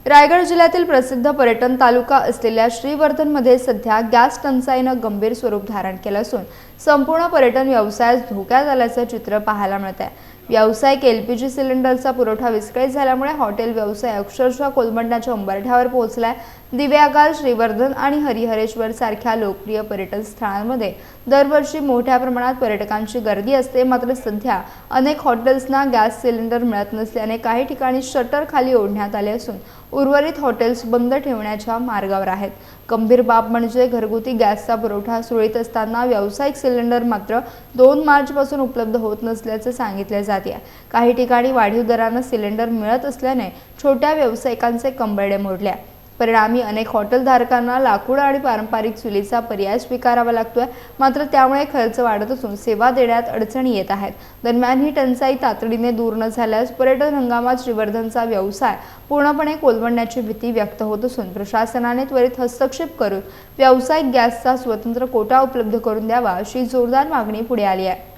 रायगड जिल्ह्यातील प्रसिद्ध पर्यटन तालुका असलेल्या श्रीवर्धनमध्ये सध्या गॅस टंचाईनं गंभीर स्वरूप धारण केलं असून संपूर्ण पर्यटन व्यवसायास धोक्यात आल्याचं चित्र पाहायला मिळत आहे। व्यावसायिक एलपीजी सिलेंडरचा पुरवठा विस्कळीत झाल्यामुळे हॉटेल व्यवसाय अक्षरशः कोलमडण्याच्या उंबरठ्यावर पोहोचलाय। दिवेआगार, श्रीवर्धन आणि हरिहरेश्वर सारख्या लोकप्रिय पर्यटन स्थळांमध्ये दरवर्षी मोठ्या प्रमाणात पर्यटकांची गर्दी असते, मात्र सध्या अनेक हॉटेल्सना गॅस सिलेंडर मिळत नसल्याने काही ठिकाणी शटर खाली ओढण्यात आले असून उर्वरित हॉटेल्स बंद ठेवण्याच्या मार्गावर आहेत। गंभीर बाब म्हणजे घरगुती गॅसचा पुरवठा सुरळीत असताना व्यावसायिक सिलेंडर मात्र 2 मार्चपासून उपलब्ध होत नसल्याचे सांगितले जाते। काही ठिकाणी वाढीव दराने सिलेंडर मिळत असल्याने छोट्या व्यावसायिकांचे कंबरडे मोडले। परिणामी अनेक हॉटेल धारकांना लाकूड आणि पारंपरिक चुलीचा पर्याय स्वीकारावा लागतोय, मात्र त्यामुळे खर्च वाढत असून सेवा देण्यात अडचणी येत आहेत। दरम्यान ही टंचाई तातडीने दूर न झाल्यास पर्यटन हंगामात श्रीवर्धनचा व्यवसाय पूर्णपणे कोलमडण्याची भीती व्यक्त होत असून प्रशासनाने त्वरित हस्तक्षेप करून व्यावसायिक गॅसचा स्वतंत्र कोटा उपलब्ध करून द्यावा अशी जोरदार मागणी पुढे आली आहे।